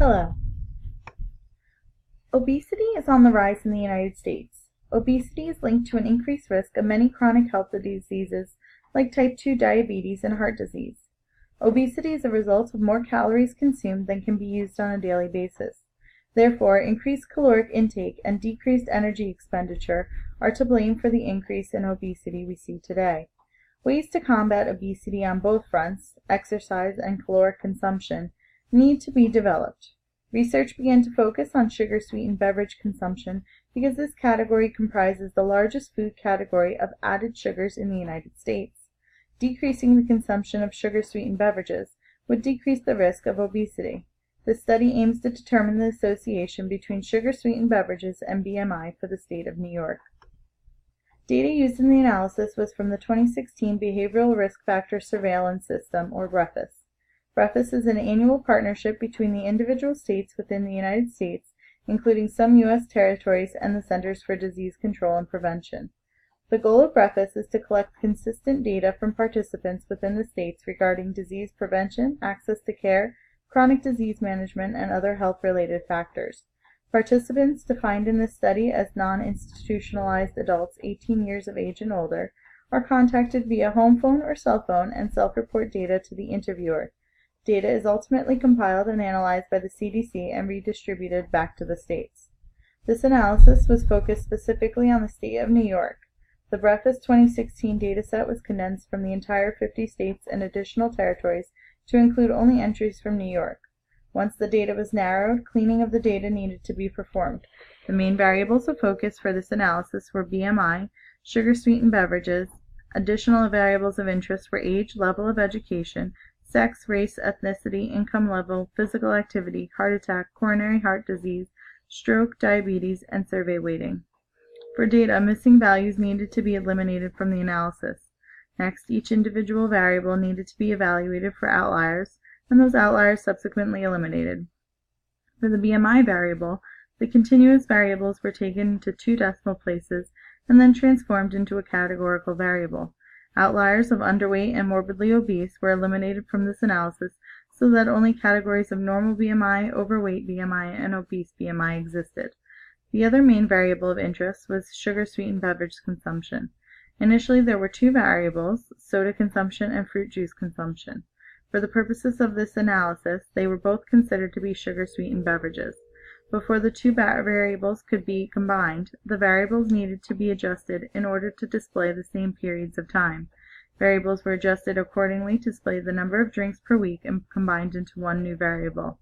Hello. Obesity is on the rise in the United States. Obesity is linked to an increased risk of many chronic health diseases like type 2 diabetes and heart disease. Obesity is a result of more calories consumed than can be used on a daily basis. Therefore, increased caloric intake and decreased energy expenditure are to blame for the increase in obesity we see today. Ways to combat obesity on both fronts, exercise and caloric consumption, need to be developed. Research began to focus on sugar-sweetened beverage consumption because this category comprises the largest food category of added sugars in the United States. Decreasing the consumption of sugar-sweetened beverages would decrease the risk of obesity. This study aims to determine the association between sugar-sweetened beverages and BMI for the state of New York. Data used in the analysis was from the 2016 Behavioral Risk Factor Surveillance System, or BREFIS. BREFIS is an annual partnership between the individual states within the United States, including some U.S. territories and the Centers for Disease Control and Prevention. The goal of BREFIS is to collect consistent data from participants within the states regarding disease prevention, access to care, chronic disease management, and other health-related factors. Participants defined in this study as non-institutionalized adults 18 years of age and older are contacted via home phone or cell phone and self-report data to the interviewer. Data is ultimately compiled and analyzed by the CDC and redistributed back to the states. This analysis was focused specifically on the state of New York. The BREFIS 2016 dataset was condensed from the entire 50 states and additional territories to include only entries from New York. Once the data was narrowed, cleaning of the data needed to be performed. The main variables of focus for this analysis were BMI, sugar-sweetened beverages. Additional variables of interest were age, level of education, sex, race, ethnicity, income level, physical activity, heart attack, coronary heart disease, stroke, diabetes, and survey weighting. For data, missing values needed to be eliminated from the analysis. Next, each individual variable needed to be evaluated for outliers, and those outliers subsequently eliminated. For the BMI variable, the continuous variables were taken into 2 decimal places and then transformed into a categorical variable. Outliers of underweight and morbidly obese were eliminated from this analysis so that only categories of normal BMI, overweight BMI, and obese BMI existed. The other main variable of interest was sugar-sweetened beverage consumption. Initially, there were 2 variables, soda consumption and fruit juice consumption. For the purposes of this analysis, they were both considered to be sugar-sweetened beverages. Before the 2 variables could be combined, the variables needed to be adjusted in order to display the same periods of time. Variables were adjusted accordingly to display the number of drinks per week and combined into one new variable.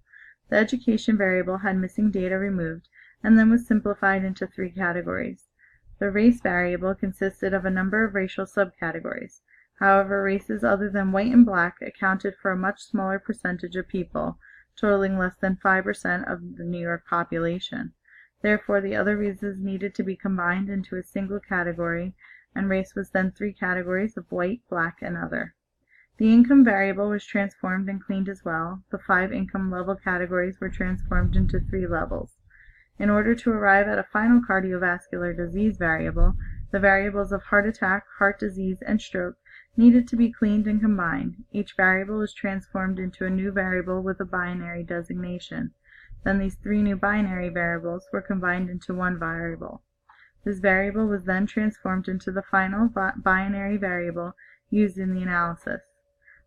The education variable had missing data removed and then was simplified into 3 categories. The race variable consisted of a number of racial subcategories. However, races other than white and black accounted for a much smaller percentage of people, totaling less than 5% of the New York population. Therefore, the other races needed to be combined into a single category, and race was then 3 categories of white, black, and other. The income variable was transformed and cleaned as well. The 5 income level categories were transformed into 3 levels. In order to arrive at a final cardiovascular disease variable, the variables of heart attack, heart disease, and stroke needed to be cleaned and combined. Each variable was transformed into a new variable with a binary designation. Then these 3 new binary variables were combined into 1 variable. This variable was then transformed into the final binary variable used in the analysis.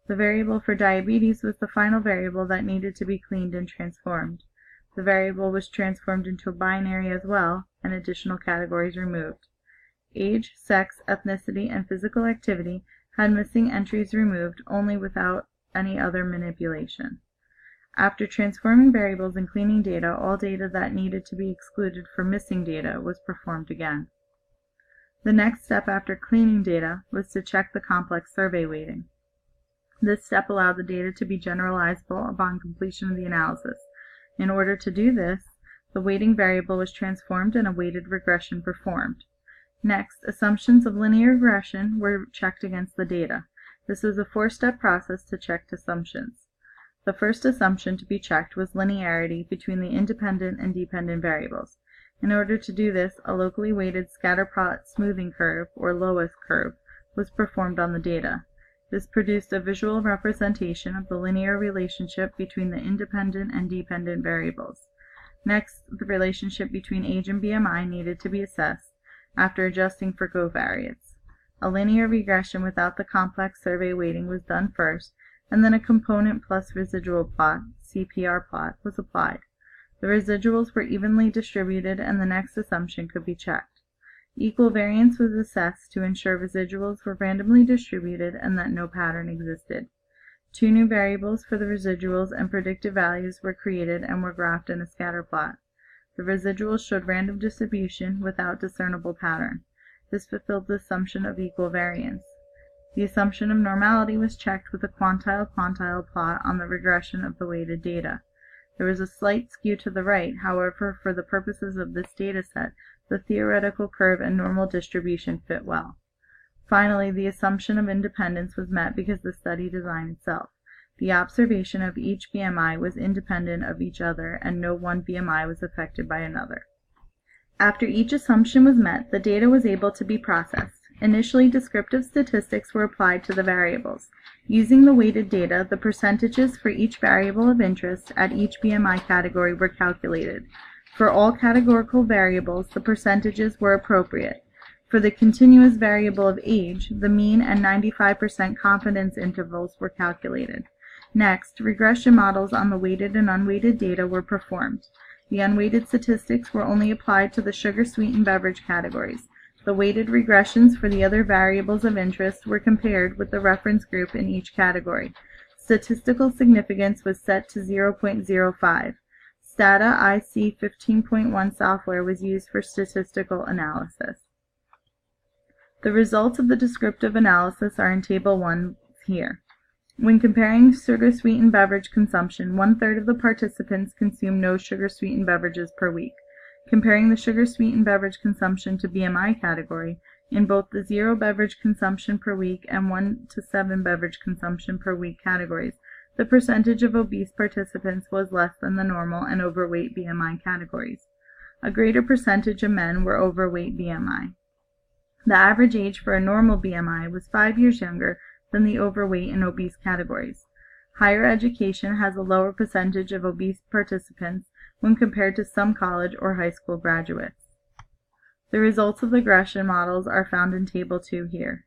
The variable for diabetes was the final variable that needed to be cleaned and transformed. The variable was transformed into a binary as well, and additional categories removed. Age, sex, ethnicity, and physical activity had missing entries removed only without any other manipulation. After transforming variables and cleaning data, all data that needed to be excluded for missing data was performed again. The next step after cleaning data was to check the complex survey weighting. This step allowed the data to be generalizable upon completion of the analysis. In order to do this, the weighting variable was transformed and a weighted regression performed. Next, assumptions of linear regression were checked against the data. This was a 4-step process to check assumptions. The first assumption to be checked was linearity between the independent and dependent variables. In order to do this, a locally weighted scatter plot smoothing curve, or LOESS curve, was performed on the data. This produced a visual representation of the linear relationship between the independent and dependent variables. Next, the relationship between age and BMI needed to be assessed after adjusting for covariates. A linear regression without the complex survey weighting was done first, and then a component plus residual plot, CPR plot, was applied. The residuals were evenly distributed and the next assumption could be checked. Equal variance was assessed to ensure residuals were randomly distributed and that no pattern existed. Two new variables for the residuals and predictive values were created and were graphed in a scatter plot. The residuals showed random distribution without discernible pattern. This fulfilled the assumption of equal variance. The assumption of normality was checked with a quantile-quantile plot on the regression of the weighted data. There was a slight skew to the right, however, for the purposes of this data set, the theoretical curve and normal distribution fit well. Finally, the assumption of independence was met because the study design itself. The observation of each BMI was independent of each other, and no one BMI was affected by another. After each assumption was met, the data was able to be processed. Initially, descriptive statistics were applied to the variables. Using the weighted data, the percentages for each variable of interest at each BMI category were calculated. For all categorical variables, the percentages were appropriate. For the continuous variable of age, the mean and 95% confidence intervals were calculated. Next, regression models on the weighted and unweighted data were performed. The unweighted statistics were only applied to the sugar-sweetened beverage categories. The weighted regressions for the other variables of interest were compared with the reference group in each category. Statistical significance was set to 0.05. Stata IC 15.1 software was used for statistical analysis. The results of the descriptive analysis are in Table 1 here. When comparing sugar-sweetened beverage consumption, 1/3 of the participants consumed no sugar-sweetened beverages per week. Comparing the sugar-sweetened beverage consumption to BMI category, in both the 0 beverage consumption per week and 1 to 7 beverage consumption per week categories, the percentage of obese participants was less than the normal and overweight BMI categories. A greater percentage of men were overweight BMI. The average age for a normal BMI was 5 years younger than the overweight and obese categories. Higher education has a lower percentage of obese participants when compared to some college or high school graduates. The results of the regression models are found in Table 2 here.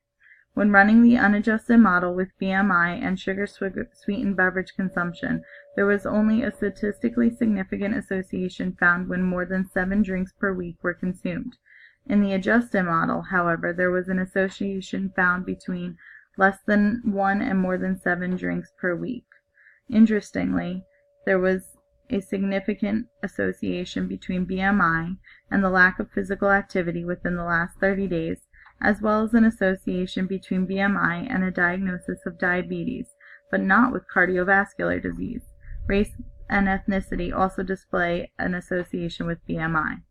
When running the unadjusted model with BMI and sugar-sweetened beverage consumption, there was only a statistically significant association found when more than 7 drinks per week were consumed. In the adjusted model, however, there was an association found between less than 1 and more than 7 drinks per week. Interestingly, there was a significant association between BMI and the lack of physical activity within the last 30 days, as well as an association between BMI and a diagnosis of diabetes, but not with cardiovascular disease. Race and ethnicity also display an association with BMI.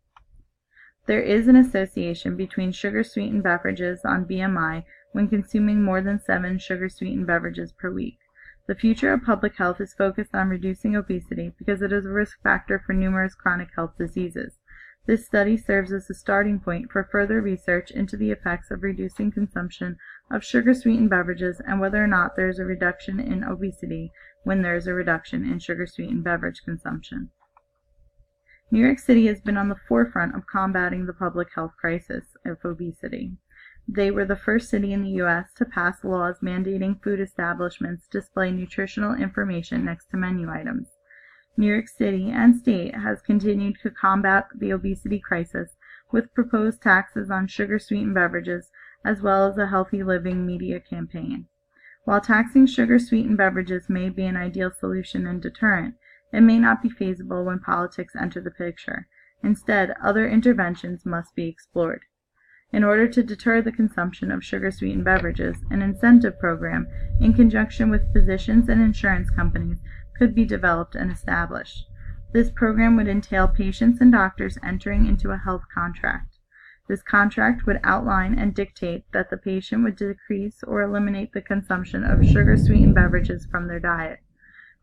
There is an association between sugar-sweetened beverages on BMI when consuming more than 7 sugar-sweetened beverages per week. The future of public health is focused on reducing obesity because it is a risk factor for numerous chronic health diseases. This study serves as a starting point for further research into the effects of reducing consumption of sugar-sweetened beverages and whether or not there is a reduction in obesity when there is a reduction in sugar-sweetened beverage consumption. New York City has been on the forefront of combating the public health crisis of obesity. They were the first city in the U.S. to pass laws mandating food establishments display nutritional information next to menu items. New York City and state has continued to combat the obesity crisis with proposed taxes on sugar-sweetened beverages as well as a healthy living media campaign. While taxing sugar-sweetened beverages may be an ideal solution and deterrent, it may not be feasible when politics enter the picture. Instead, other interventions must be explored. In order to deter the consumption of sugar-sweetened beverages, an incentive program, in conjunction with physicians and insurance companies, could be developed and established. This program would entail patients and doctors entering into a health contract. This contract would outline and dictate that the patient would decrease or eliminate the consumption of sugar-sweetened beverages from their diet.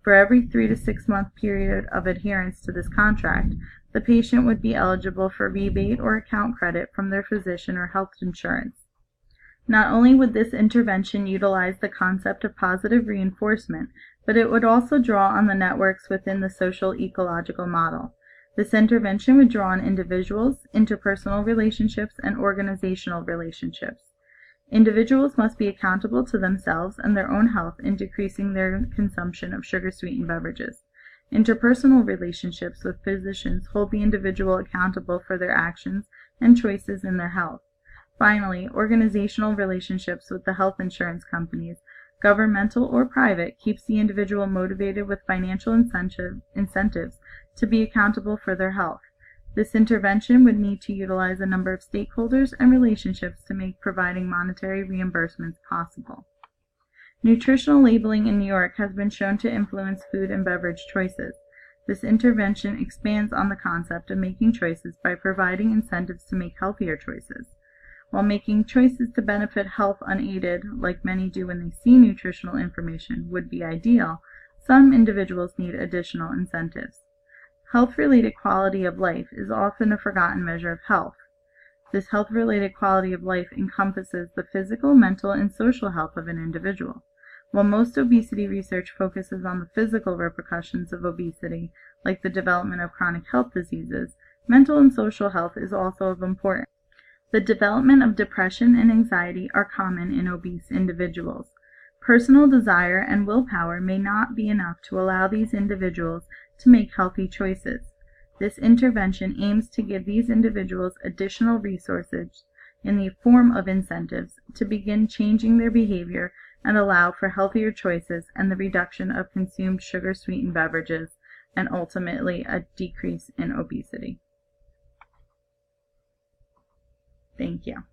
For every 3 to 6 month period of adherence to this contract, the patient would be eligible for rebate or account credit from their physician or health insurance. Not only would this intervention utilize the concept of positive reinforcement, but it would also draw on the networks within the social ecological model. This intervention would draw on individuals, interpersonal relationships, and organizational relationships. Individuals must be accountable to themselves and their own health in decreasing their consumption of sugar-sweetened beverages. Interpersonal relationships with physicians hold the individual accountable for their actions and choices in their health. Finally, organizational relationships with the health insurance companies, governmental or private, keeps the individual motivated with financial incentives to be accountable for their health. This intervention would need to utilize a number of stakeholders and relationships to make providing monetary reimbursements possible. Nutritional labeling in New York has been shown to influence food and beverage choices. This intervention expands on the concept of making choices by providing incentives to make healthier choices. While making choices to benefit health unaided, like many do when they see nutritional information, would be ideal, some individuals need additional incentives. Health-related quality of life is often a forgotten measure of health. This health-related quality of life encompasses the physical, mental, and social health of an individual. While most obesity research focuses on the physical repercussions of obesity, like the development of chronic health diseases, mental and social health is also of importance. The development of depression and anxiety are common in obese individuals. Personal desire and willpower may not be enough to allow these individuals to make healthy choices. This intervention aims to give these individuals additional resources in the form of incentives to begin changing their behavior and allow for healthier choices and the reduction of consumed sugar-sweetened beverages, and ultimately a decrease in obesity. Thank you.